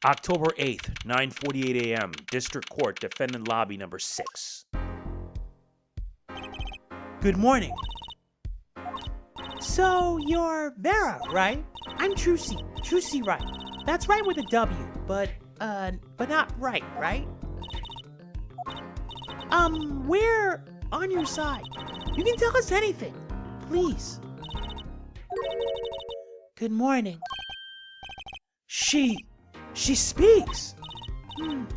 October 8th, 9:48 a.m., District Court, Defendant Lobby number 6. Good morning. So, you're Vera, right? I'm Trucy. Trucy Wright. That's right with a W, but not right, right? We're on your side. You can tell us anything, please. Good morning. She speaks.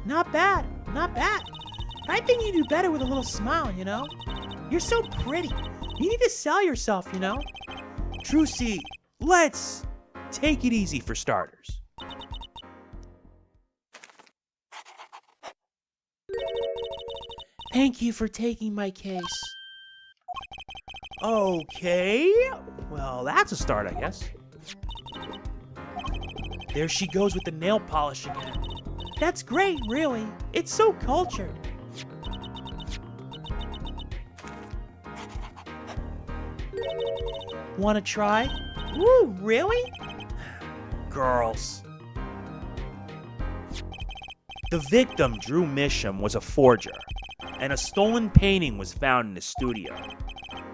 Not bad, not bad. I think you do better with a little smile, you know? You're so pretty. You need to sell yourself, you know? Trucy, let's take it easy for starters. Thank you for taking my case. Okay, well, that's a start, I guess. There she goes with the nail polish again. That's great, really. It's so cultured. Wanna try? Woo, really? Girls. The victim, Drew Misham, was a forger, and a stolen painting was found in his studio.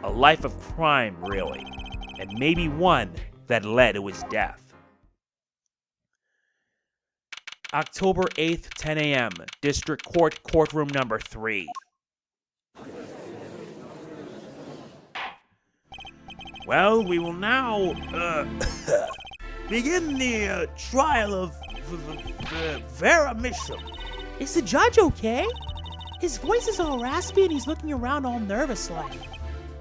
A life of crime, really, and maybe one that led to his death. October 8th, 10 a.m., District Court, Courtroom number 3. Well, we will now, begin the trial of Vera Misham. Is the judge okay? His voice is all raspy and he's looking around all nervous like.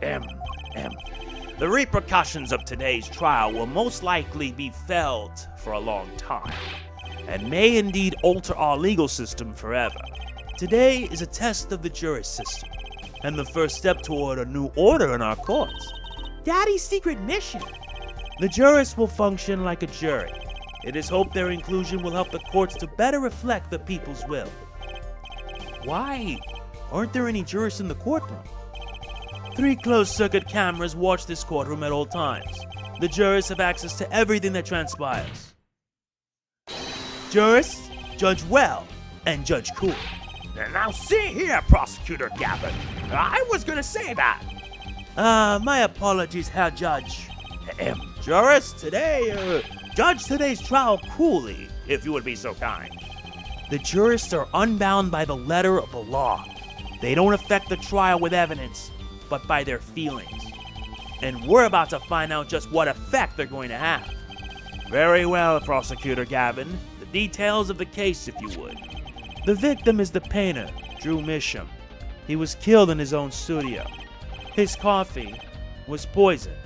The repercussions of today's trial will most likely be felt for a long time, and may indeed alter our legal system forever. Today is a test of the jury system, and the first step toward a new order in our courts. Daddy's secret mission. The jurists will function like a jury. It is hoped their inclusion will help the courts to better reflect the people's will. Why aren't there any jurists in the courtroom? 3 closed-circuit cameras watch this courtroom at all times. The jurists have access to everything that transpires. Jurists judge well and judge cool. Now see here, Prosecutor Gavin. I was gonna say that. My apologies, Herr Judge. Jurists, judge today's trial coolly, if you would be so kind. The jurists are unbound by the letter of the law. They don't affect the trial with evidence, but by their feelings. And we're about to find out just what effect they're going to have. Very well, Prosecutor Gavin. The details of the case, if you would. The victim is the painter, Drew Misham. He was killed in his own studio. His coffee was poisoned.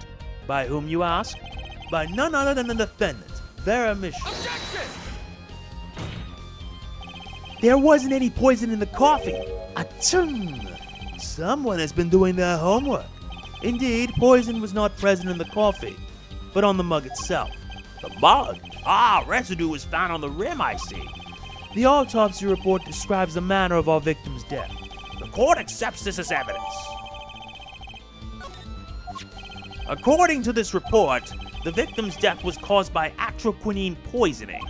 By whom, you ask? By none other than the defendant, Vera Misham. Objection! There wasn't any poison in the coffee. Achoo! Someone has been doing their homework. Indeed, poison was not present in the coffee, but on the mug itself. The mug? Residue was found on the rim, I see. The autopsy report describes the manner of our victim's death. The court accepts this as evidence. According to this report, the victim's death was caused by atroquinine poisoning,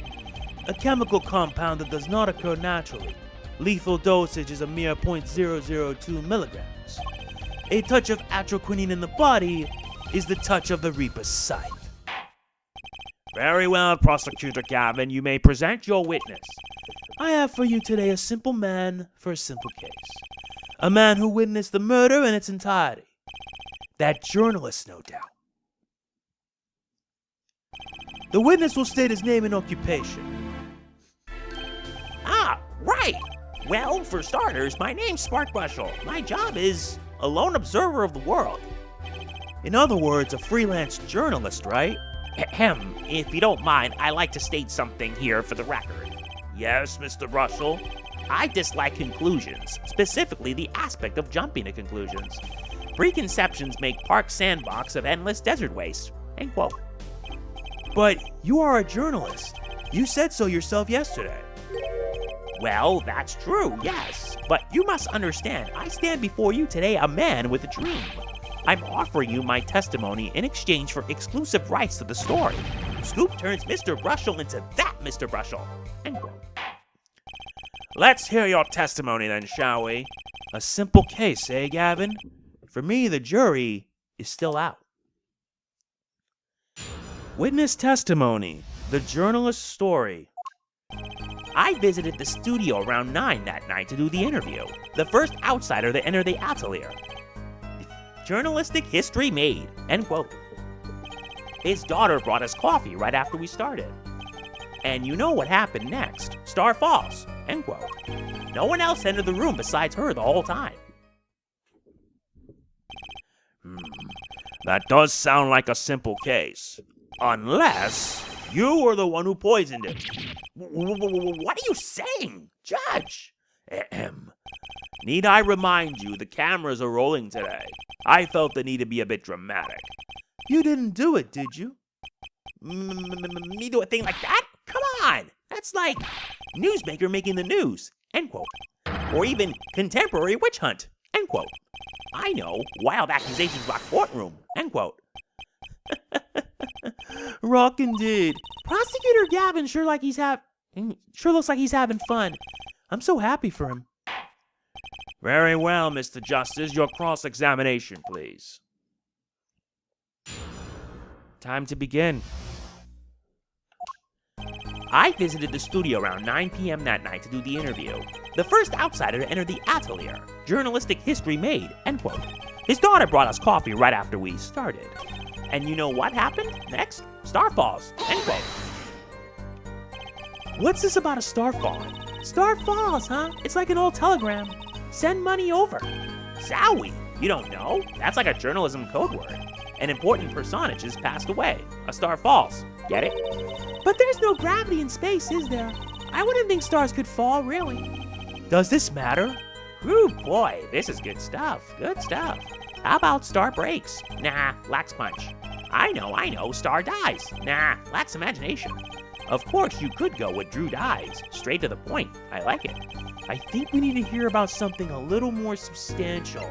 a chemical compound that does not occur naturally. Lethal dosage is a mere 0.002 milligrams. A touch of atroquinine in the body is the touch of the Reaper's scythe. Very well, Prosecutor Gavin, you may present your witness. I have for you today a simple man for a simple case. A man who witnessed the murder in its entirety. That journalist, no doubt. The witness will state his name and occupation. Right! Well, for starters, my name's Spark Brushel. My job is a lone observer of the world. In other words, a freelance journalist, right? If you don't mind, I like to state something here for the record. Yes, Mr. Brushel? I dislike conclusions, specifically the aspect of jumping to conclusions. Preconceptions make Park Sandbox of endless desert waste. End quote. But you are a journalist. You said so yourself yesterday. Well, that's true, yes. But you must understand, I stand before you today a man with a dream. I'm offering you my testimony in exchange for exclusive rights to the story. Scoop turns Mr. Brushel into that Mr. Brushel, end quote. Let's hear your testimony then, shall we? A simple case, eh, Gavin? For me, the jury is still out. Witness testimony. The journalist's story. I visited the studio around 9 that night to do the interview. The first outsider to enter the atelier. Journalistic history made, end quote. His daughter brought us coffee right after we started. And you know what happened next. Star falls, end quote. No one else entered the room besides her the whole time. That does sound like a simple case. Unless you were the one who poisoned him. What are you saying, Judge? Ahem. Need I remind you, the cameras are rolling today. I felt the need to be a bit dramatic. You didn't do it, did you? Me do a thing like that? Come on! That's like newsmaker making the news, end quote. Or even contemporary witch hunt, end quote. I know, wild accusations rock courtroom, end quote. Rock indeed. Prosecutor Gavin sure looks like he's having fun. I'm so happy for him. Very well, Mr. Justice. Your cross-examination, please. Time to begin. I visited the studio around 9 p.m. that night to do the interview. The first outsider to enter the atelier. Journalistic history made, end quote. His daughter brought us coffee right after we started. And you know what happened next? Star falls, end quote. What's this about a star falling? Star falls, huh? It's like an old telegram. Send money over. Zowie, you don't know? That's like a journalism code word. An important personage has passed away. A star falls. Get it? But there's no gravity in space, is there? I wouldn't think stars could fall, really. Does this matter? Ooh, boy, this is good stuff. Good stuff. How about star breaks? Nah, lacks punch. I know, star dies. Nah, lacks imagination. Of course, you could go with Drew dies. Straight to the point. I like it. I think we need to hear about something a little more substantial.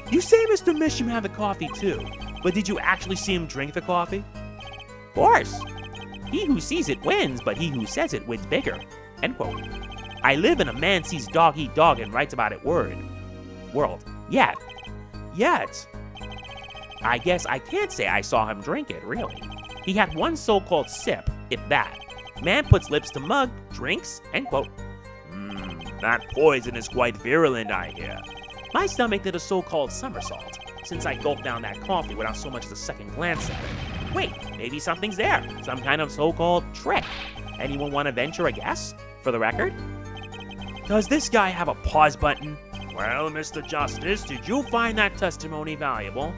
You say Mr. Misham had the coffee too, but did you actually see him drink the coffee? Of course. He who sees it wins, but he who says it wins bigger. End quote. I live in a man sees dog eat dog and writes about it world. Yet. I guess I can't say I saw him drink it, really. He had one so-called sip, if that. Man puts lips to mug, drinks, end quote. That poison is quite virulent, I hear. My stomach did a so-called somersault, since I gulped down that coffee without so much as a second glance at it. Wait, maybe something's there. Some kind of so-called trick. Anyone want to venture a guess? For the record? Does this guy have a pause button? Well, Mr. Justice, did you find that testimony valuable?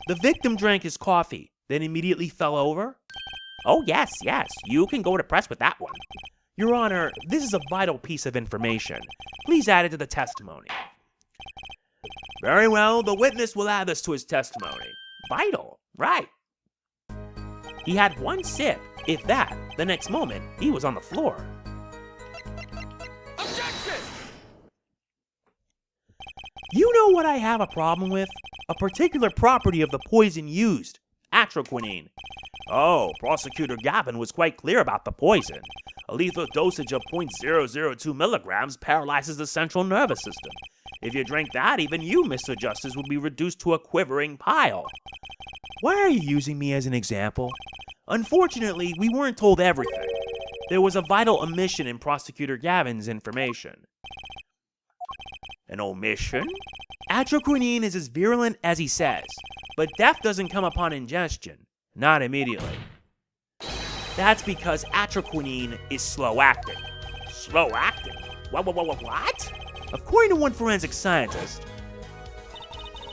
The victim drank his coffee, then immediately fell over? Oh, yes. You can go to press with that one. Your Honor, this is a vital piece of information. Please add it to the testimony. Very well, the witness will add this to his testimony. Vital, right. He had one sip, if that. The next moment, he was on the floor. Objection! You know what I have a problem with? A particular property of the poison used. Atroquinine. Oh, Prosecutor Gavin was quite clear about the poison. A lethal dosage of 0.002 milligrams paralyzes the central nervous system. If you drank that, even you, Mr. Justice, would be reduced to a quivering pile. Why are you using me as an example? Unfortunately, we weren't told everything. There was a vital omission in Prosecutor Gavin's information. An omission? Atroquinine is as virulent as he says, but death doesn't come upon ingestion. Not immediately. That's because atroquinine is slow-acting. Slow-acting? What? According to one forensic scientist,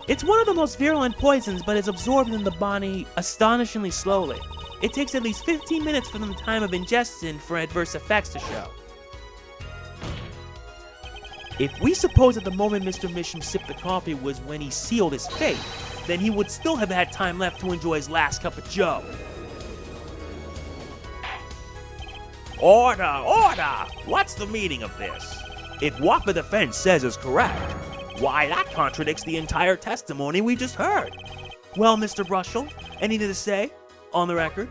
it's one of the most virulent poisons, but is absorbed in the body astonishingly slowly. It takes at least 15 minutes from the time of ingestion for adverse effects to show. If we suppose that the moment Mr. Misham sipped the coffee was when he sealed his fate, then he would still have had time left to enjoy his last cup of joe. Order! What's the meaning of this? If what the defense says is correct, why, that contradicts the entire testimony we just heard. Well, Mr. Brushel, anything to say? On the record.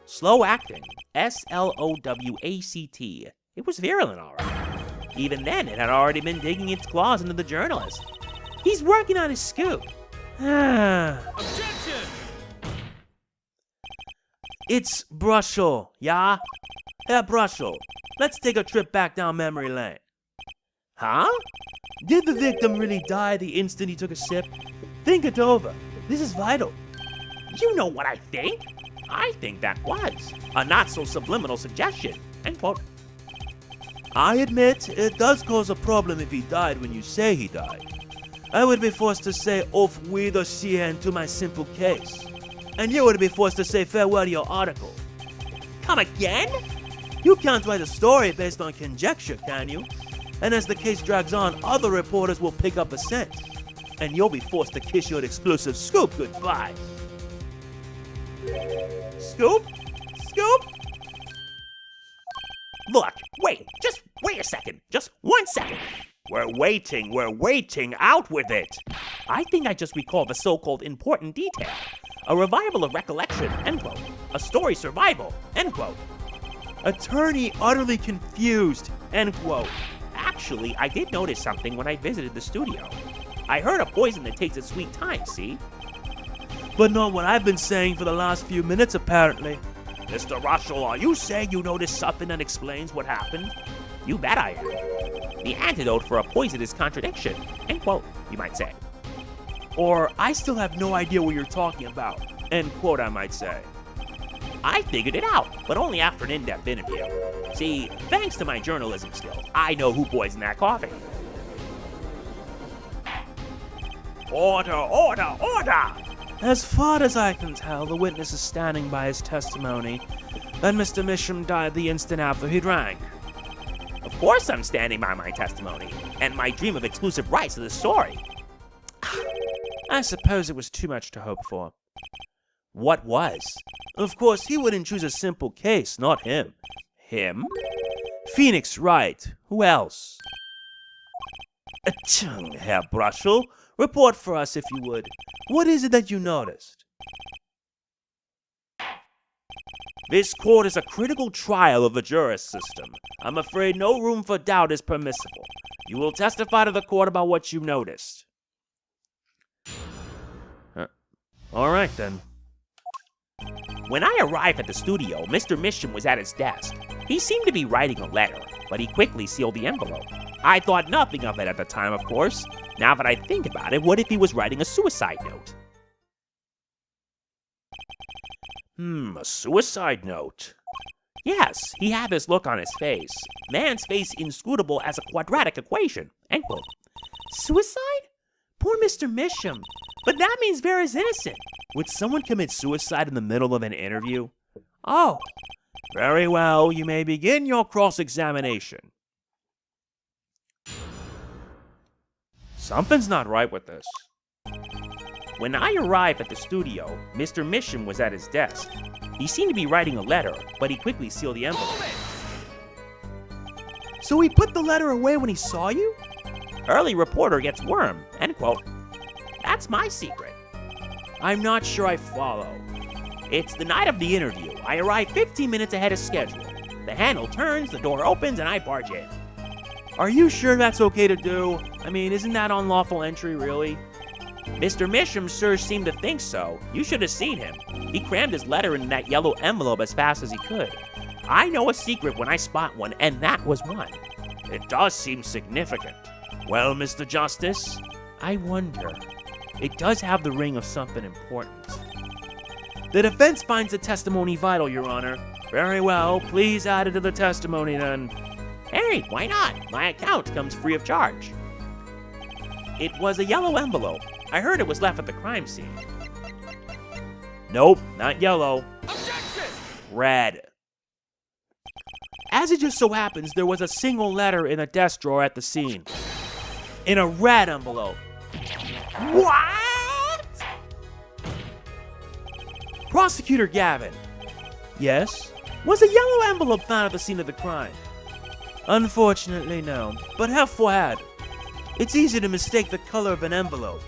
Slow acting. SLOWACT. It was virulent, all right. Even then, it had already been digging its claws into the journalist. He's working on his scoop. Objection! It's Brushel, yeah? Herr Brushel, let's take a trip back down memory lane. Huh? Did the victim really die the instant he took a sip? Think it over. This is vital. You know what I think? I think that was a not-so-subliminal suggestion. End quote. I admit, it does cause a problem if he died when you say he died. I would be forced to say auf Wiedersehen to my simple case. And you would be forced to say farewell to your article. Come again? You can't write a story based on conjecture, can you? And as the case drags on, other reporters will pick up the scent. And you'll be forced to kiss your exclusive scoop goodbye. Scoop? Scoop? Look, just wait a second. Just 1 second. We're waiting. Out with it. I think I just recalled the so-called important detail. A revival of recollection, end quote. A story survival, end quote. Attorney utterly confused, end quote. Actually, I did notice something when I visited the studio. I heard a poison that takes its sweet time, see? But not what I've been saying for the last few minutes, apparently. Mr. Russell, are you saying you noticed something that explains what happened? You bet I am. The antidote for a poison is contradiction, end quote, you might say. Or, I still have no idea what you're talking about, end quote, I might say. I figured it out, but only after an in-depth interview. See, thanks to my journalism skills, I know who poisoned that coffee. Order! As far as I can tell, the witness is standing by his testimony that Mr. Misham died the instant after he drank. Of course I'm standing by my testimony, and my dream of exclusive rights to the story. I suppose it was too much to hope for. What was? Of course, he wouldn't choose a simple case, not him. Him? Phoenix Wright. Who else? Herr Brushel, report for us if you would. What is it that you noticed? This court is a critical trial of the juris system. I'm afraid no room for doubt is permissible. You will testify to the court about what you noticed. All right, then. When I arrived at the studio, Mr. Misham was at his desk. He seemed to be writing a letter, but he quickly sealed the envelope. I thought nothing of it at the time, of course. Now that I think about it, what if he was writing a suicide note? A suicide note? Yes, he had this look on his face. Man's face inscrutable as a quadratic equation, end quote. Suicide? Poor Mr. Misham. But that means Vera's innocent. Would someone commit suicide in the middle of an interview? Oh. Very well, you may begin your cross-examination. Something's not right with this. When I arrived at the studio, Mr. Misham was at his desk. He seemed to be writing a letter, but he quickly sealed the envelope. So he put the letter away when he saw you? Early reporter gets worm, end quote. That's my secret. I'm not sure I follow. It's the night of the interview. I arrive 15 minutes ahead of schedule. The handle turns, the door opens, and I barge in. Are you sure that's okay to do? I mean, isn't that unlawful entry, really? Mr. Misham sure seemed to think so. You should have seen him. He crammed his letter in that yellow envelope as fast as he could. I know a secret when I spot one, and that was one. It does seem significant. Well, Mr. Justice, I wonder. It does have the ring of something important. The defense finds the testimony vital, Your Honor. Very well, please add it to the testimony then. Hey, why not? My account comes free of charge. It was a yellow envelope. I heard it was left at the crime scene. Nope, not yellow. Objection! Red. As it just so happens, there was a single letter in a desk drawer at the scene. In a red envelope. What? Prosecutor Gavin. Yes? Was a yellow envelope found at the scene of the crime? Unfortunately, no. But Herr Fouad, it's easy to mistake the color of an envelope.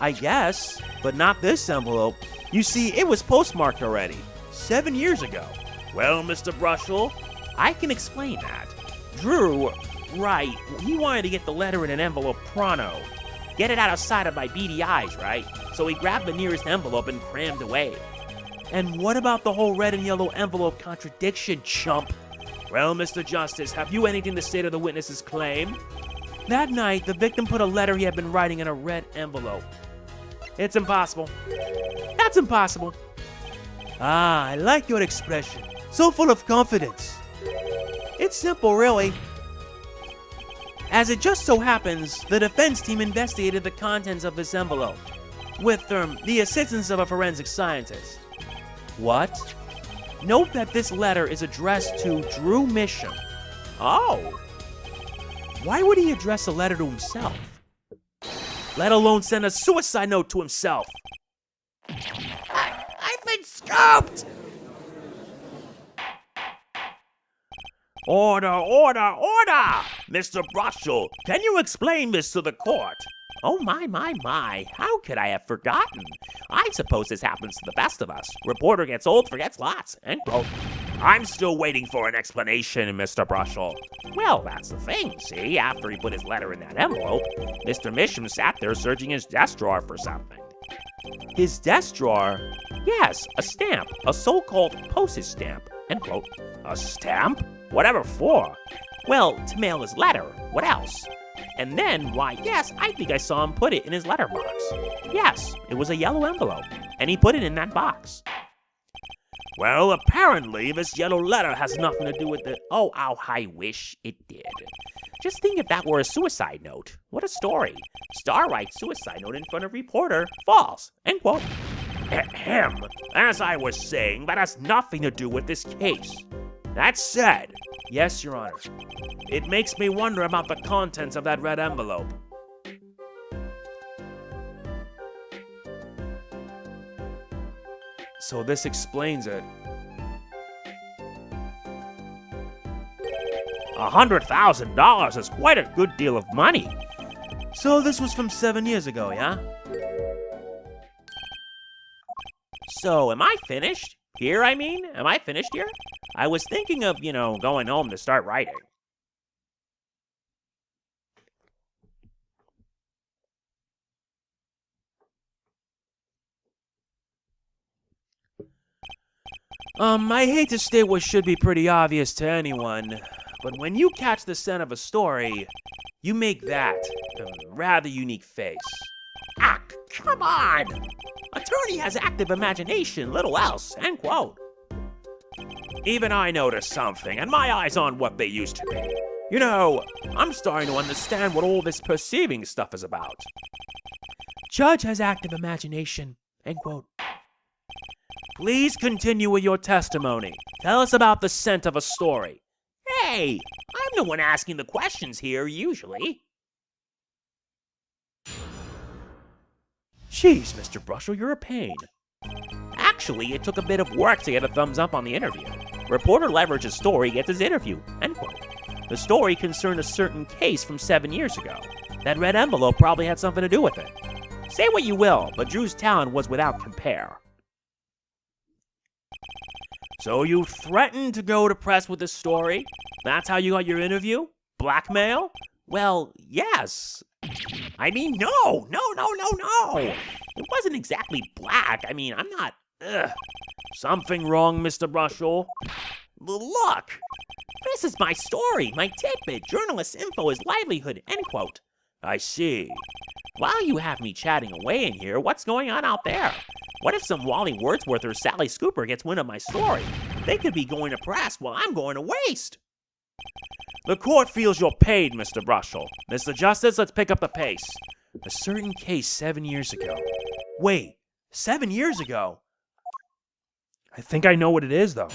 I guess, but not this envelope. You see, it was postmarked already, 7 years ago. Well, Mr. Brushel, I can explain that. Drew, right, he wanted to get the letter in an envelope pronto. Get it out of sight of my beady eyes, right? So he grabbed the nearest envelope and crammed away. And what about the whole red and yellow envelope contradiction, chump? Well, Mr. Justice, have you anything to say to the witness's claim? That night, the victim put a letter he had been writing in a red envelope. It's impossible. That's impossible. Ah, I like your expression. So full of confidence. It's simple, really. As it just so happens, the defense team investigated the contents of this envelope with the assistance of a forensic scientist. What? Note that this letter is addressed to Drew Misham. Oh. Why would he address a letter to himself? Let alone send a suicide note to himself. I've been scooped! Order, order, order! Mr. Brushel, can you explain this to the court? Oh my, how could I have forgotten? I suppose this happens to the best of us. Reporter gets old, forgets lots, end quote. I'm still waiting for an explanation, Mr. Brushel. Well, that's the thing, see? After he put his letter in that envelope, Mr. Misham sat there searching his desk drawer for something. His desk drawer? Yes, a stamp, a so-called postage stamp, end quote. A stamp? Whatever for? Well, to mail his letter. What else? And then, why, yes, I think I saw him put it in his letterbox. Yes, it was a yellow envelope, and he put it in that box. Well, apparently this yellow letter has nothing to do with it. Oh, I wish it did. Just think if that were a suicide note. What a story. Star writes suicide note in front of reporter. False. End quote. Ahem. As I was saying, that has nothing to do with this case. That said, yes, Your Honor, it makes me wonder about the contents of that red envelope. So this explains it. $100,000 is quite a good deal of money. So this was from 7 years ago, yeah? So, am I finished? Here, I mean? Am I finished here? I was thinking of, going home to start writing. I hate to state what should be pretty obvious to anyone, but when you catch the scent of a story, you make that a rather unique face. Ah, come on! Attorney has active imagination, little else, end quote. Even I noticed something, and my eyes aren't what they used to be. I'm starting to understand what all this perceiving stuff is about. Judge has active imagination, end quote. Please continue with your testimony. Tell us about the scent of a story. Hey, I'm the one asking the questions here, usually. Jeez, Mr. Brushel, you're a pain. Actually, it took a bit of work to get a thumbs up on the interview. Reporter leverages story, gets his interview, end quote. The story concerned a certain case from 7 years ago. That red envelope probably had something to do with it. Say what you will, but Drew's talent was without compare. So you threatened to go to press with this story? That's how you got your interview? Blackmail? Well, yes. I mean, no. It wasn't exactly black. I mean, I'm not, Something wrong, Mr. Brushel? Look, this is my story, my tidbit. Journalist info is livelihood, end quote. I see. While you have me chatting away in here, what's going on out there? What if some Wally Wordsworth or Sally Scooper gets wind of my story? They could be going to press while I'm going to waste. The court feels you're paid, Mr. Brushel. Mr. Justice, let's pick up the pace. A certain case 7 years ago. Wait, 7 years ago? I think I know what it is, though.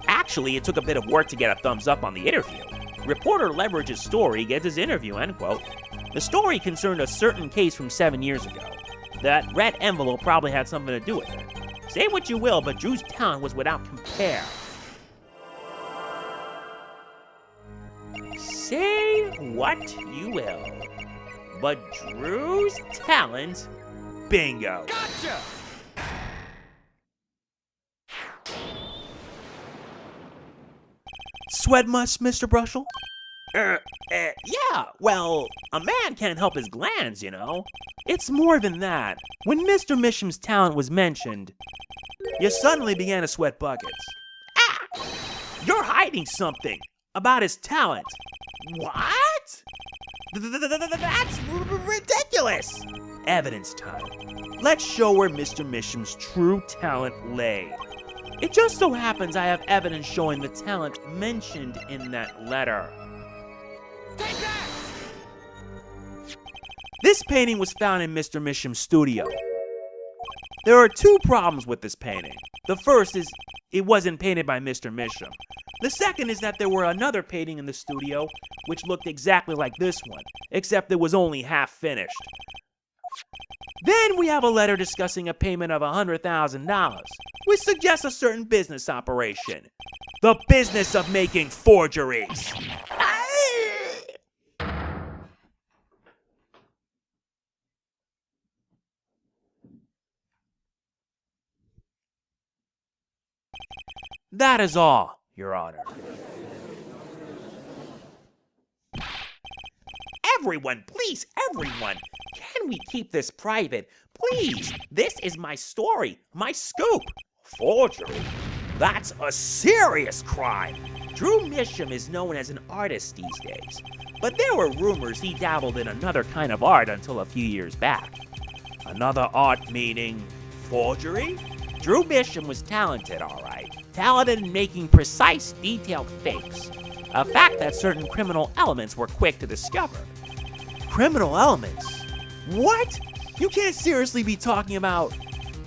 Actually, it took a bit of work to get a thumbs up on the interview. Reporter leverages story, gets his interview, end quote. The story concerned a certain case from 7 years ago. That red envelope probably had something to do with it. Say what you will, but Drew's talent was without compare. Say what you will. But Drew's talent, bingo. Gotcha! Sweat much, Mr. Brushel? Yeah, well, a man can't help his glands, you know. It's more than that. When Mr. Misham's talent was mentioned, you suddenly began to sweat buckets. Ah! You're hiding something about his talent. What? That's ridiculous! Evidence time. Let's show where Mr. Misham's true talent lay. It just so happens I have evidence showing the talent mentioned in that letter. Take that! This painting was found in Mr. Misham's studio. There are two problems with this painting. The first is it wasn't painted by Mr. Misham. The second is that there were another painting in the studio which looked exactly like this one, except it was only half finished. Then we have a letter discussing a payment of $100,000, which suggests a certain business operation. The business of making forgeries. That is all, Your Honor. Everyone, please, everyone, can we keep this private? Please, this is my story, my scoop. Forgery? That's a serious crime. Drew Misham is known as an artist these days, but there were rumors he dabbled in another kind of art until a few years back. Another art meaning forgery? Drew Misham was talented, all right. Talented in making precise, detailed fakes. A fact that certain criminal elements were quick to discover. Criminal elements? What? You can't seriously be talking about...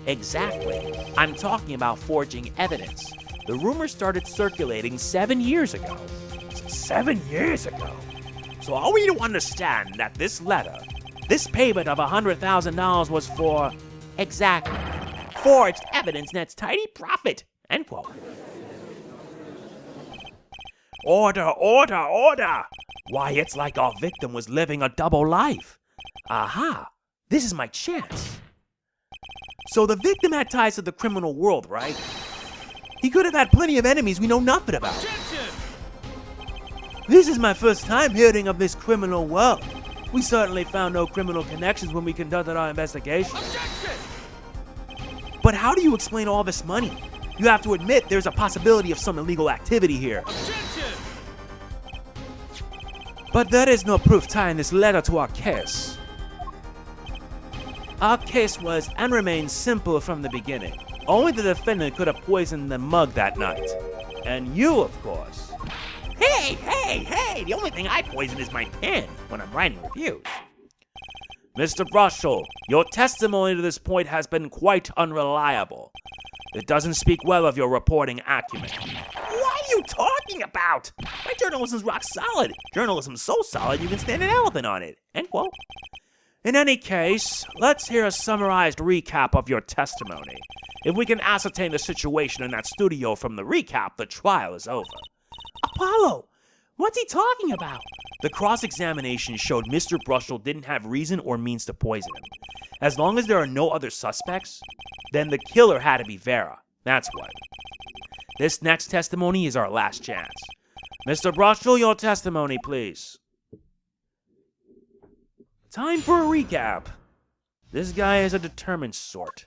Exactly. I'm talking about forging evidence. The rumor started circulating 7 years ago. 7 years ago? So are we to understand that this letter, this payment of $100,000 was for... Exactly. Forged evidence nets tidy profit. End quote. Order, order, order! Why, it's like our victim was living a double life. Aha! This is my chance. So the victim had ties to the criminal world, right? He could have had plenty of enemies we know nothing about. Objection! This is my first time hearing of this criminal world. We certainly found no criminal connections when we conducted our investigation. Objection! But how do you explain all this money? You have to admit there's a possibility of some illegal activity here. Objection! But there is no proof tying this letter to our case. Our case was and remains simple from the beginning. Only the defendant could have poisoned the mug that night. And you, of course. Hey, hey, hey! The only thing I poison is my pen when I'm writing reviews. Mr. Brushel, your testimony to this point has been quite unreliable. It doesn't speak well of your reporting acumen. What are you talking about? My journalism's rock solid. Journalism's so solid you can stand an elephant on it. End quote. In any case, let's hear a summarized recap of your testimony. If we can ascertain the situation in that studio from the recap, the trial is over. Apollo, what's he talking about? The cross-examination showed Mr. Brushel didn't have reason or means to poison him. As long as there are no other suspects, then the killer had to be Vera. That's what. This next testimony is our last chance. Mr. Brushel, your testimony, please. Time for a recap. This guy is a determined sort.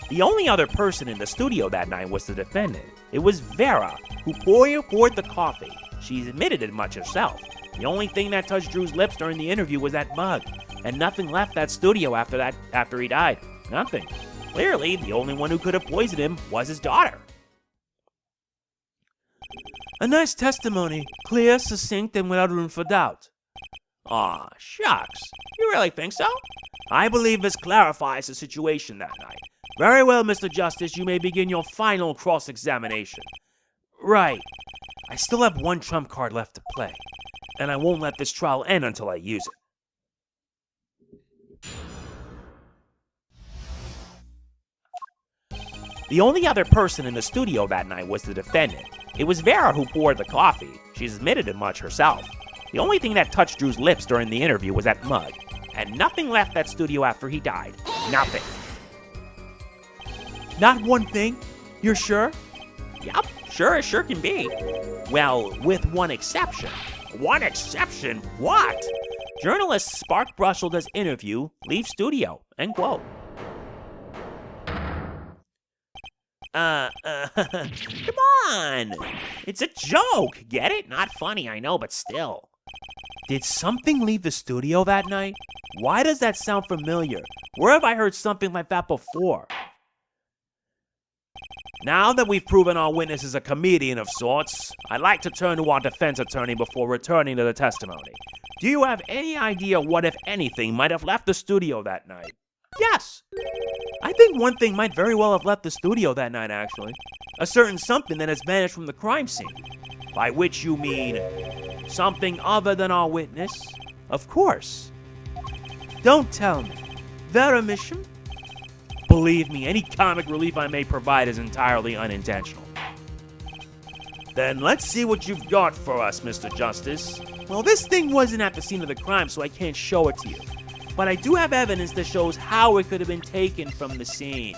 The only other person in the studio that night was the defendant. It was Vera, who poured the coffee. She's admitted as much herself. The only thing that touched Drew's lips during the interview was that mug, and nothing left that studio after he died. Nothing. Clearly, the only one who could have poisoned him was his daughter. A nice testimony, clear, succinct, and without room for doubt. Aw, shucks. You really think so? I believe this clarifies the situation that night. Very well, Mr. Justice, you may begin your final cross-examination. Right. I still have one trump card left to play, and I won't let this trial end until I use it. The only other person in the studio that night was the defendant. It was Vera who poured the coffee. She's admitted as much herself. The only thing that touched Drew's lips during the interview was that mug, and nothing left that studio after he died. Nothing. Not one thing? You're sure? Yup, sure as sure can be. Well, with one exception. One exception? What? Journalist Spark Brushel does interview, leave studio, end quote. Come on! It's a joke, get it? Not funny, I know, but still. Did something leave the studio that night? Why does that sound familiar? Where have I heard something like that before? Now that we've proven our witness is a comedian of sorts, I'd like to turn to our defense attorney before returning to the testimony. Do you have any idea what, if anything, might have left the studio that night? Yes. I think one thing might very well have left the studio that night, actually. A certain something that has vanished from the crime scene. By which you mean something other than our witness? Of course. Don't tell me. Drew Misham? Believe me, any comic relief I may provide is entirely unintentional. Then let's see what you've got for us, Mr. Justice. Well, this thing wasn't at the scene of the crime, so I can't show it to you. But I do have evidence that shows how it could have been taken from the scene.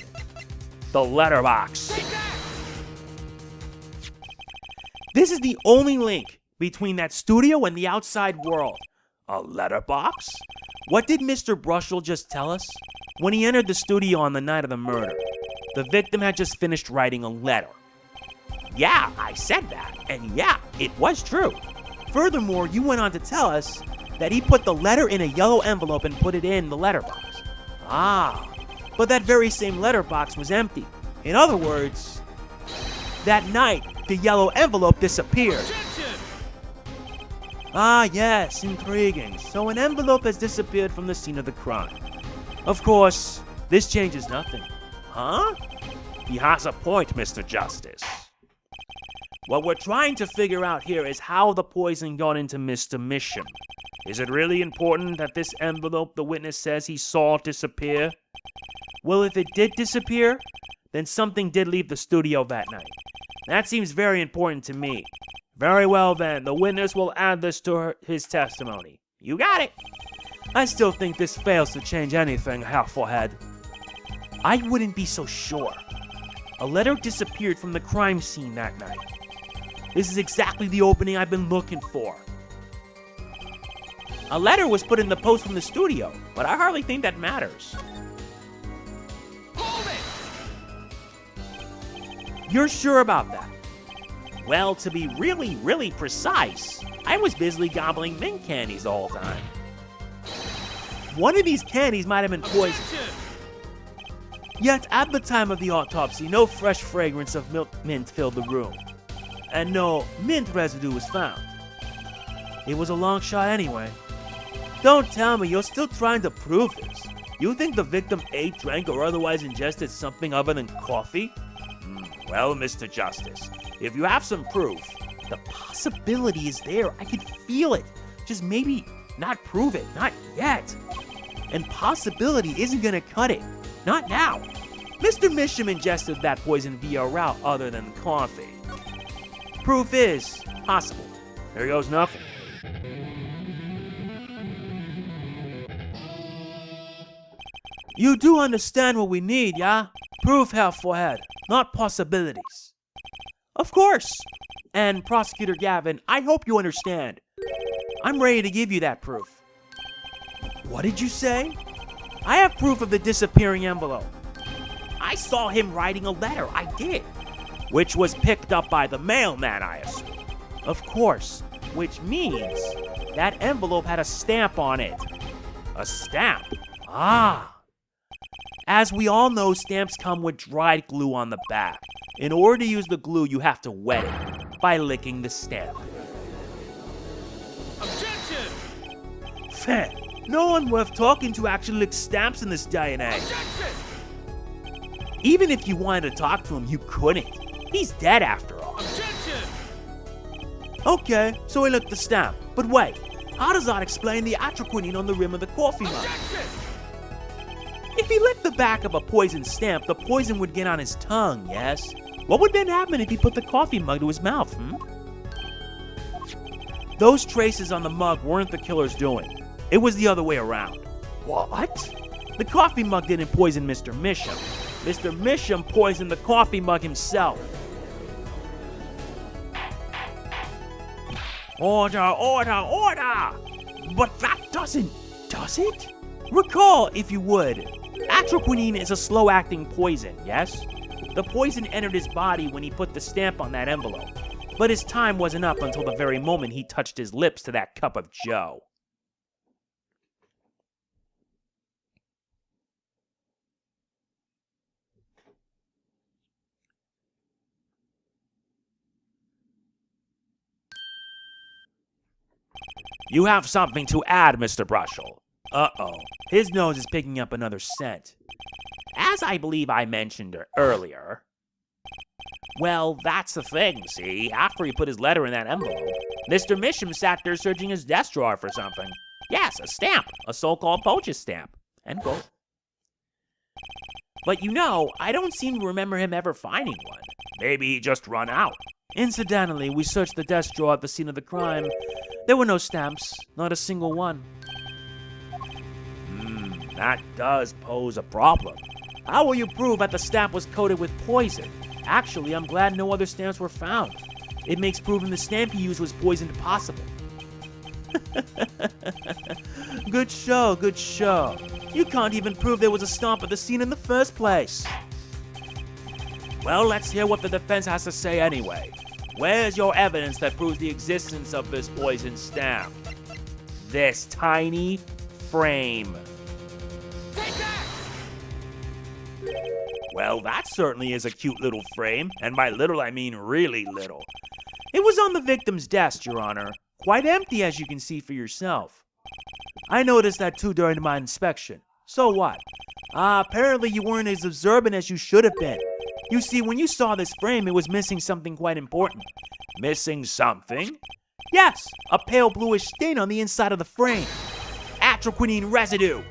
The letterbox. This is the only link between that studio and the outside world. A letterbox? What did Mr. Brushel just tell us? When he entered the studio on the night of the murder, the victim had just finished writing a letter. Yeah, I said that. And yeah, it was true. Furthermore, you went on to tell us that he put the letter in a yellow envelope and put it in the letterbox. Ah, but that very same letterbox was empty. In other words, that night, the yellow envelope disappeared. Objection! Ah, yes, intriguing. So an envelope has disappeared from the scene of the crime. Of course, this changes nothing. Huh? He has a point, Mr. Justice. What we're trying to figure out here is how the poison got into Mr. Misham. Is it really important that this envelope the witness says he saw disappear? Well, if it did disappear, then something did leave the studio that night. That seems very important to me. Very well then, the witness will add this to his testimony. You got it. I still think this fails to change anything, Half-Forehead. I wouldn't be so sure. A letter disappeared from the crime scene that night. This is exactly the opening I've been looking for. A letter was put in the post from the studio, but I hardly think that matters. Hold it! You're sure about that? Well, to be really precise, I was busily gobbling mint candies the whole time. One of these candies might have been poisoned. Objection! Yet, at the time of the autopsy, no fresh fragrance of mint filled the room. And no mint residue was found. It was a long shot anyway. Don't tell me you're still trying to prove this. You think the victim ate, drank, or otherwise ingested something other than coffee? Well, Mr. Justice, if you have some proof, The possibility is there. I could feel it. Just maybe not prove it. Not yet. And possibility isn't gonna cut it. Not now. Mr. Misham ingested that poison via a route other than coffee. Proof is possible. there goes nothing. You do understand what we need, yeah? Proof, Half-Forehead, not possibilities. Of course. And Prosecutor Gavin, I hope you understand. I'm ready to give you that proof. What did you say? I have proof of the disappearing envelope. I saw him writing a letter, I did. Which was picked up by the mailman, I assume. Of course, which means that envelope had a stamp on it. A stamp? Ah. As we all know, stamps come with dried glue on the back. In order to use the glue, you have to wet it by licking the stamp. Objection! Fair. No one worth talking to actually licks stamps in this day and age. Objection! Even if you wanted to talk to him, you couldn't. He's dead after all. Objection! Okay, so he licked the stamp. But wait, how does that explain the atroquinine on the rim of the coffee mug? Objection! If he licked the back of a poisoned stamp, the poison would get on his tongue, yes? What would then happen if he put the coffee mug to his mouth, Those traces on the mug weren't the killer's doing. It was the other way around. What? The coffee mug didn't poison Mr. Misham. Mr. Misham poisoned the coffee mug himself. Order, order, order! But that does it? Recall, if you would, atroquinine is a slow-acting poison, yes? The poison entered his body when he put the stamp on that envelope, but his time wasn't up until the very moment he touched his lips to that cup of joe. You have something to add, Mr. Brushel. Uh-oh. His nose is picking up another scent. As I believe I mentioned earlier. Well, that's the thing, see? After he put his letter in that envelope, Mr. Misham sat there searching his desk drawer for something. Yes, a stamp. A so-called poacher's stamp. End quote. But you know, I don't seem to remember him ever finding one. Maybe he just run out. Incidentally, we searched the desk drawer at the scene of the crime. There were no stamps, not a single one. That does pose a problem. How will you prove that the stamp was coated with poison? Actually, I'm glad no other stamps were found. It makes proving the stamp you used was poisoned possible. Good show, good show. You can't even prove there was a stamp at the scene in the first place. Well, let's hear what the defense has to say anyway. Where's your evidence that proves the existence of this poison stamp? This tiny frame. Take that! Well, that certainly is a cute little frame, and by little I mean really little. It was on the victim's desk, Your Honor. Quite empty, as you can see for yourself. I noticed that too during my inspection. So what? Apparently you weren't as observant as you should have been. You see, when you saw this frame, it was missing something quite important. Missing something? Yes, a pale bluish stain on the inside of the frame. Atroquinine residue.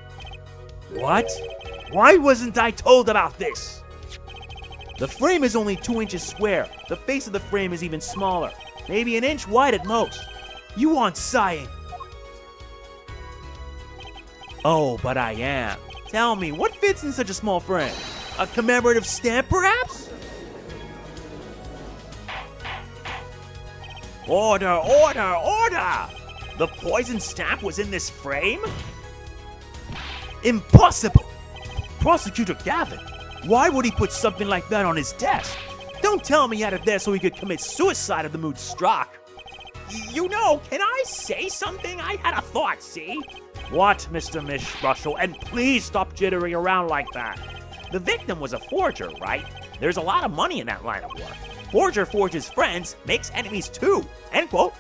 What? Why wasn't I told about this? The frame is only 2 inches square. The face of the frame is even smaller. Maybe an inch wide at most. You aren't sighing. Oh, but I am. Tell me, what fits in such a small frame? A commemorative stamp, perhaps? Order, order, order! The poison stamp was in this frame? Impossible! Prosecutor Gavin, why would he put something like that on his desk? Don't tell me he had it there so he could commit suicide if the mood struck. You know, can I say something? I had a thought, see? What, Mr. Brushel? And please stop jittering around like that. The victim was a forger, right? There's a lot of money in that line of work. Forger forges friends, makes enemies too. End quote.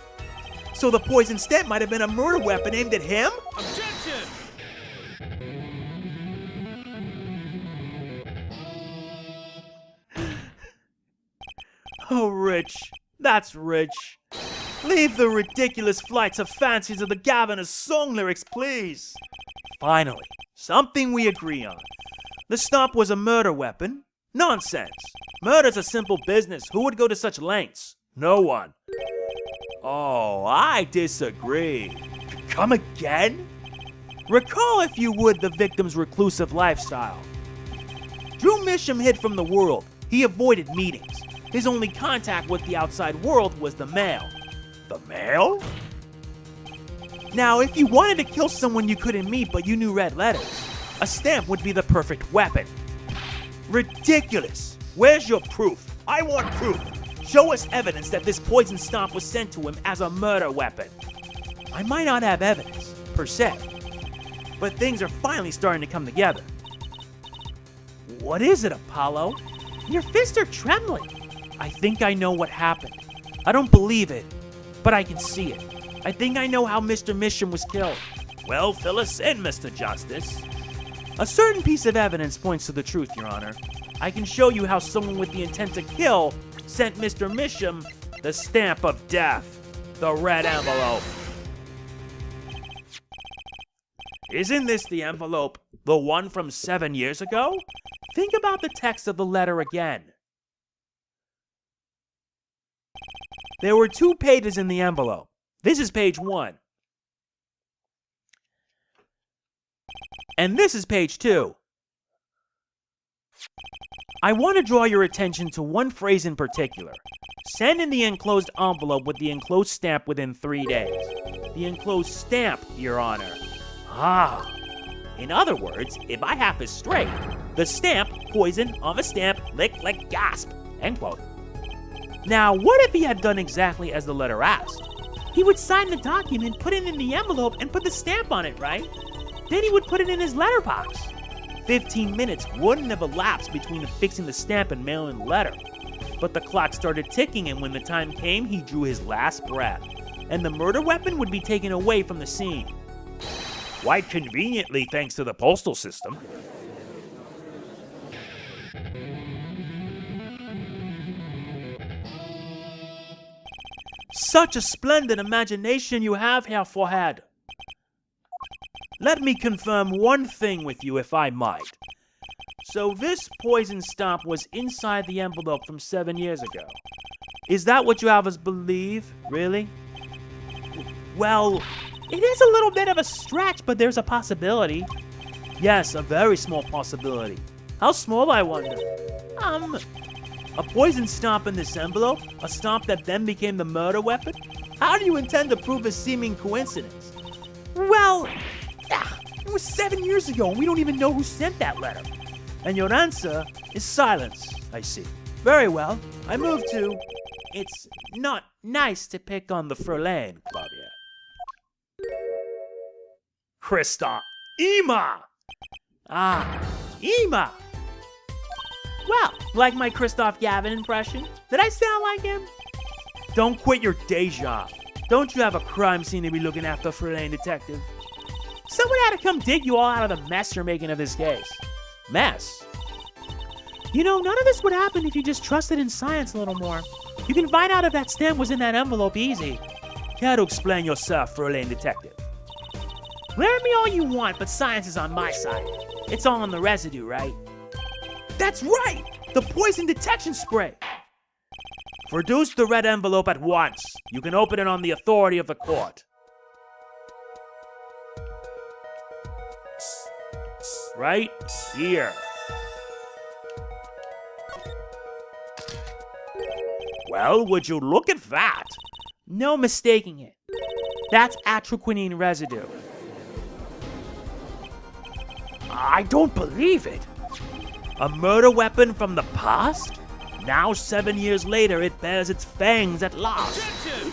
So the poison stamp might have been a murder weapon aimed at him? Objection! Oh, Rich. That's Rich. Leave the ridiculous flights of fancies of the Governor's song lyrics, please. Finally, something we agree on. The stomp was a murder weapon? Nonsense. Murder's a simple business. Who would go to such lengths? No one. Oh, I disagree. Come again? Recall, if you would, the victim's reclusive lifestyle. Drew Misham hid from the world. He avoided meetings. His only contact with the outside world was the mail. The mail? Now, if you wanted to kill someone you couldn't meet but you knew red letters, a stamp would be the perfect weapon. Ridiculous. Where's your proof? I want proof. Show us evidence that this poison stomp was sent to him as a murder weapon. I might not have evidence, per se, but things are finally starting to come together. What is it, Apollo? Your fists are trembling. I think I know what happened. I don't believe it, but I can see it. I think I know how Mr. Misham was killed. Well, fill us in, Mr. Justice. A certain piece of evidence points to the truth, Your Honor. I can show you how someone with the intent to kill sent Mr. Misham the stamp of death, the red envelope. Isn't this the envelope, the one from 7 years ago? Think about the text of the letter again. There were 2 pages in the envelope. This is page 1. And this is page 2. I want to draw your attention to one phrase in particular. Send in the enclosed envelope with the enclosed stamp within 3 days. The enclosed stamp, Your Honor. Ah. In other words, if I have this straight, the stamp, poison, on the stamp, lick, lick, gasp, end quote. Now, what if he had done exactly as the letter asked? He would sign the document, put it in the envelope, and put the stamp on it, right? Then he would put it in his letterbox. 15 minutes wouldn't have elapsed between affixing the stamp and mailing the letter. But the clock started ticking, and when the time came, he drew his last breath, and the murder weapon would be taken away from the scene. Quite conveniently, thanks to the postal system. Such a splendid imagination you have, Herr Forehead. Let me confirm one thing with you, if I might. So this poison stamp was inside the envelope from 7 years ago. Is that what you have us believe, really? Well, it is a little bit of a stretch, but there's a possibility. Yes, a very small possibility. How small, I wonder? A poison stamp in this envelope? A stamp that then became the murder weapon? How do you intend to prove a seeming coincidence? Well, it was 7 years ago, and we don't even know who sent that letter. And your answer is silence, I see. Very well, I move to... It's not nice to pick on the Fraulein Club yet. Christa, Ema! Ah, Ema! Well, like my Christoph Gavin impression? Did I sound like him? Don't quit your day job. Don't you have a crime scene to be looking after, Fraulein detective? Someone had to come dig you all out of the mess you're making of this case. Mess? You know, none of this would happen if you just trusted in science a little more. You can find out if that stamp was in that envelope easy. Care to explain yourself, Fraulein detective? Learn me all you want, but science is on my side. It's all on the residue, right? That's right! The poison detection spray! Produce the red envelope at once. You can open it on the authority of the court. Right here. Well, would you look at that? No mistaking it. That's atroquinine residue. I don't believe it. A murder weapon from the past? Now 7 years later, it bears its fangs at last. Objection!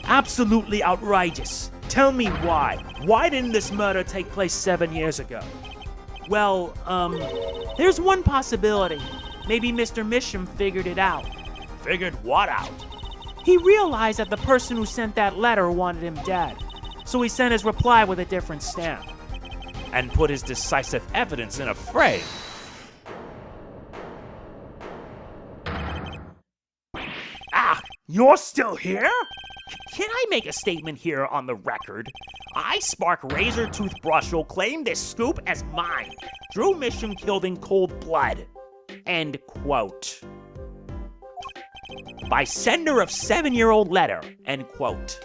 Absolutely outrageous. Tell me why. Why didn't this murder take place 7 years ago? Well, there's one possibility. Maybe Mr. Misham figured it out. Figured what out? He realized that the person who sent that letter wanted him dead, so he sent his reply with a different stamp. And put his decisive evidence in a frame. Ah, you're still here? Can I make a statement here on the record? I, Spark Razor-Tooth Brushel, claim this scoop as mine. Drew Misham killed in cold blood. End quote. By sender of 7-year-old letter. End quote.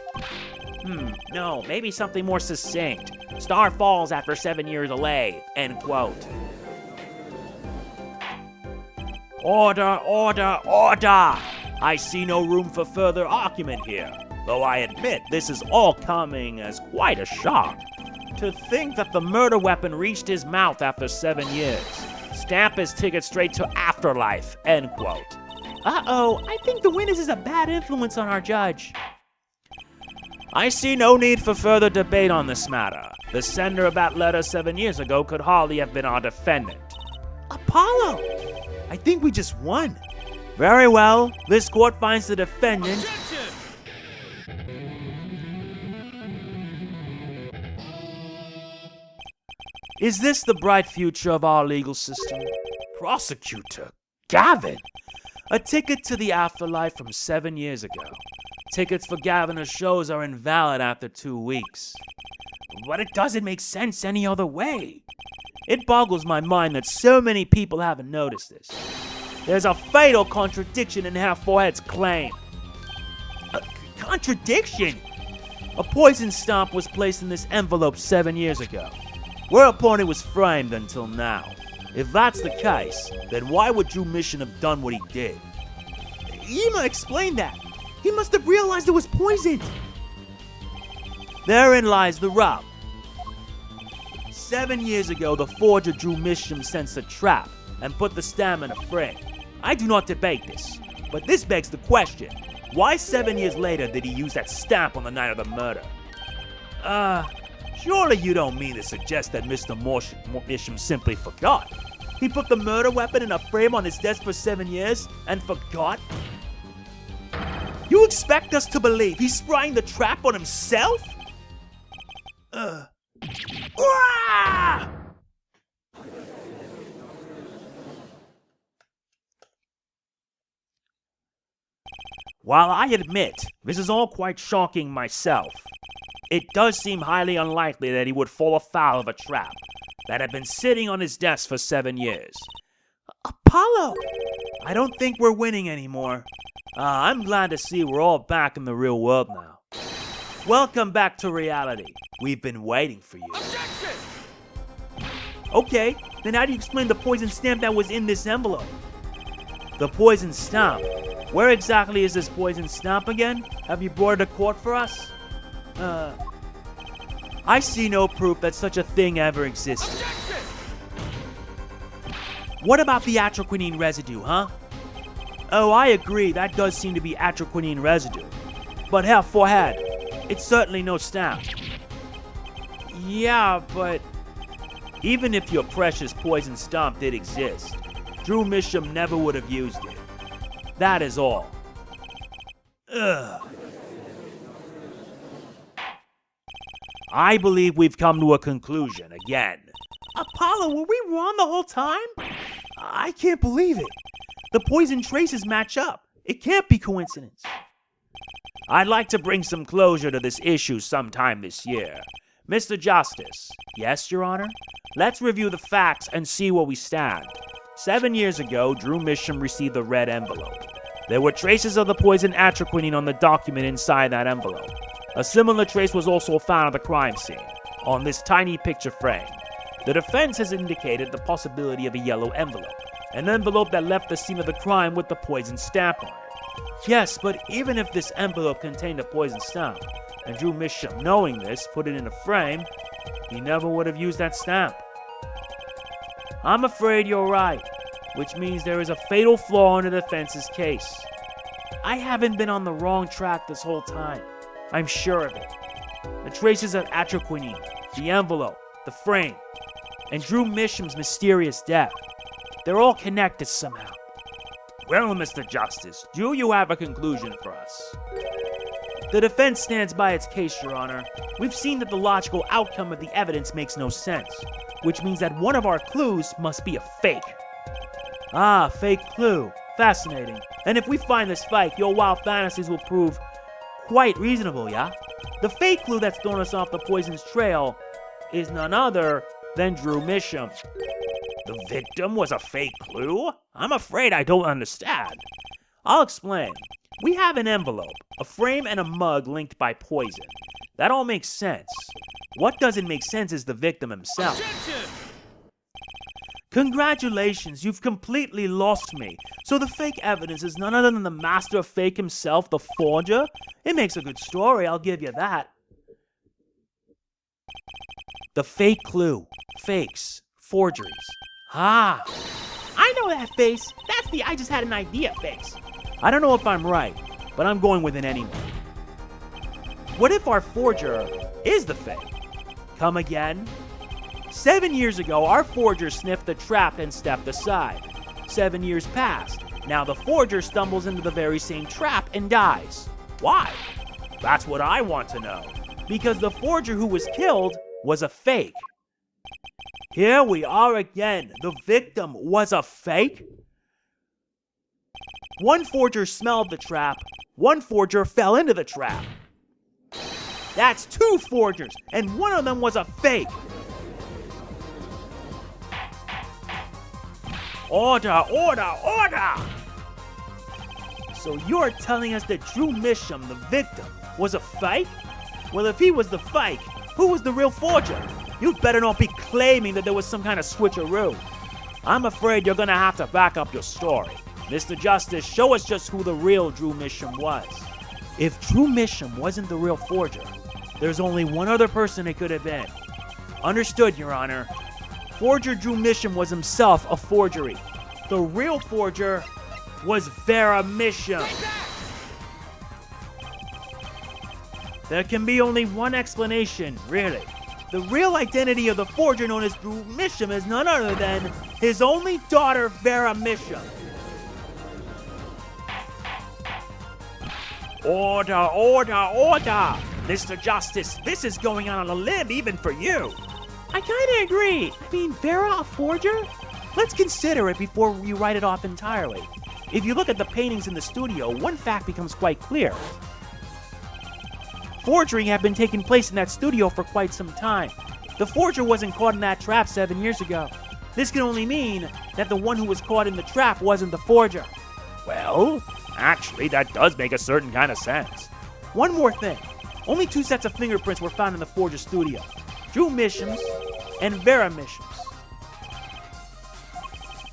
No, maybe something more succinct. Star falls after 7 years delay. End quote. Order, order, order! I see no room for further argument here. Though I admit this is all coming as quite a shock. To think that the murder weapon reached his mouth after 7 years. Stamp his ticket straight to afterlife. End quote. Uh-oh, I think the witness is a bad influence on our judge. I see no need for further debate on this matter. The sender of that letter 7 years ago could hardly have been our defendant. Apollo! I think we just won. Very well. This court finds the defendant... Objection! Is this the bright future of our legal system? Prosecutor Gavin! A ticket to the afterlife from 7 years ago. Tickets for Gaviner's shows are invalid after 2 weeks. But it doesn't make sense any other way. It boggles my mind that so many people haven't noticed this. There's a fatal contradiction in Herr Forehead's claim. contradiction! A poison stamp was placed in this envelope 7 years ago, whereupon it was framed until now. If that's the case, then why would Drew Misham have done what he did? Ema explained that. He must have realized it was poisoned. Therein lies the rub. 7 years ago, the forger Drew Misham sensed a trap and put the stamp in a frame. I do not debate this, but this begs the question, why 7 years later did he use that stamp on the night of the murder? Surely you don't mean to suggest that Mr. Misham simply forgot? He put the murder weapon in a frame on his desk for 7 years and forgot? You expect us to believe he's sprying the trap on himself? While I admit this is all quite shocking myself, it does seem highly unlikely that he would fall afoul of a trap that had been sitting on his desk for 7 years. Apollo! I don't think we're winning anymore. I'm glad to see we're all back in the real world now. Welcome back to reality. We've been waiting for you. Objection! Okay, then how do you explain the poison stamp that was in this envelope? The poison stamp? Where exactly is this poison stamp again? Have you brought it to court for us? I see no proof that such a thing ever existed. Objection! What about the atroquinine residue, huh? Oh, I agree, that does seem to be atroquinine residue. But hell, forehead, it's certainly no stamp. Yeah, but even if your precious poison stamp did exist, Drew Misham never would have used it. That is all. Ugh. I believe we've come to a conclusion again. Apollo, were we wrong the whole time? I can't believe it. The poison traces match up. It can't be coincidence. I'd like to bring some closure to this issue sometime this year. Mr. Justice. Yes, Your Honor? Let's review the facts and see where we stand. 7 years ago, Drew Misham received a red envelope. There were traces of the poison atroquinine on the document inside that envelope. A similar trace was also found at the crime scene, on this tiny picture frame. The defense has indicated the possibility of a yellow envelope, an envelope that left the scene of the crime with the poison stamp on it. Yes, but even if this envelope contained a poison stamp, and Drew Misham, knowing this, put it in a frame, he never would have used that stamp. I'm afraid you're right, which means there is a fatal flaw in the defense's case. I haven't been on the wrong track this whole time. I'm sure of it. The traces of atroquinine, the envelope, the frame, and Drew Misham's mysterious death, they're all connected somehow. Well, Mr. Justice, do you have a conclusion for us? The defense stands by its case, Your Honor. We've seen that the logical outcome of the evidence makes no sense, which means that one of our clues must be a fake. Ah, fake clue. Fascinating. And if we find this fake, your wild fantasies will prove quite reasonable, yeah? The fake clue that's thrown us off the poison's trail is none other than Drew Misham. The victim was a fake clue? I'm afraid I don't understand. I'll explain. We have an envelope, a frame, and a mug linked by poison. That all makes sense. What doesn't make sense is the victim himself. Objection! Congratulations, you've completely lost me. So the fake evidence is none other than the master of fake himself, the forger? It makes a good story, I'll give you that. The fake clue. Fakes. Forgeries. Ah! I know that face. That's the I just had an idea face. I don't know if I'm right, but I'm going with it anyway. What if our forger is the fake? Come again? 7 years ago, our forger sniffed the trap and stepped aside. 7 years passed. Now the forger stumbles into the very same trap and dies. Why? That's what I want to know. Because the forger who was killed was a fake. Here we are again. The victim was a fake? One forger smelled the trap. One forger fell into the trap. That's two forgers, and one of them was a fake. Order, order, order! So you're telling us that Drew Misham, the victim, was a fake? Well, if he was the fake, who was the real forger? You'd better not be claiming that there was some kind of switcheroo. I'm afraid you're gonna have to back up your story. Mr. Justice, show us just who the real Drew Misham was. If Drew Misham wasn't the real forger, there's only one other person it could have been. Understood, Your Honor. Forger Drew Misham was himself a forgery. The real forger was Vera Misham. There can be only one explanation, really. The real identity of the forger known as Drew Misham is none other than his only daughter, Vera Misham. Order, order, order! Mr. Justice, this is going on a limb even for you. I kinda agree. I mean, Vera a forger? Let's consider it before we write it off entirely. If you look at the paintings in the studio, one fact becomes quite clear. Forgery had been taking place in that studio for quite some time. The forger wasn't caught in that trap 7 years ago. This can only mean that the one who was caught in the trap wasn't the forger. Well, actually, that does make a certain kind of sense. One more thing. Only 2 sets of fingerprints were found in the forger's studio. Drew Misham's and Vera Misham's.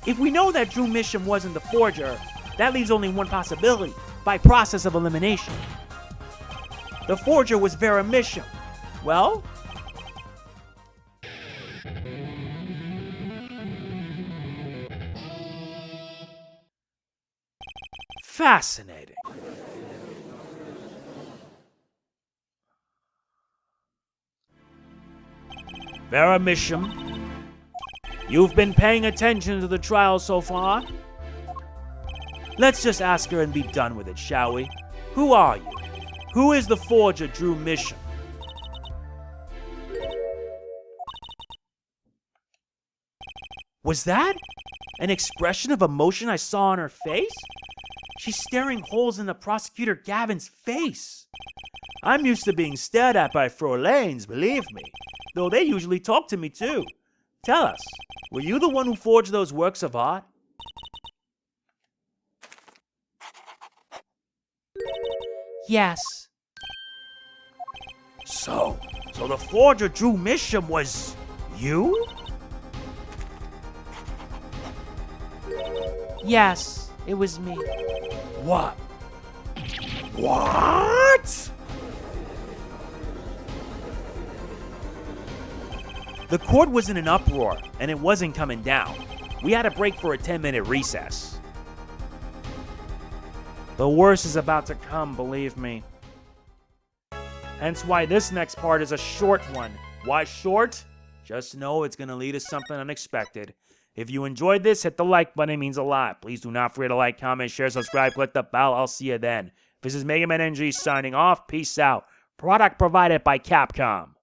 If we know that Drew Misham wasn't the forger, that leaves only one possibility, by process of elimination. The forger was Vera Misham. Well, fascinating. Vera Misham, you've been paying attention to the trial so far? Let's just ask her and be done with it, shall we? Who are you? Who is the forger Drew Misham? Was that an expression of emotion I saw on her face? She's staring holes in the prosecutor Gavin's face. I'm used to being stared at by Frolanes, believe me. Though they usually talk to me too. Tell us, were you the one who forged those works of art? Yes. So the forger Drew Misham was you? Yes, it was me. What? What? The court was in an uproar, and it wasn't coming down. We had to break for a 10-minute recess. The worst is about to come, believe me. Hence why this next part is a short one. Why short? Just know it's going to lead to something unexpected. If you enjoyed this, hit the like button, it means a lot. Please do not forget to like, comment, share, subscribe, click the bell. I'll see you then. This is MegamanNG signing off. Peace out. Product provided by CAPCOM.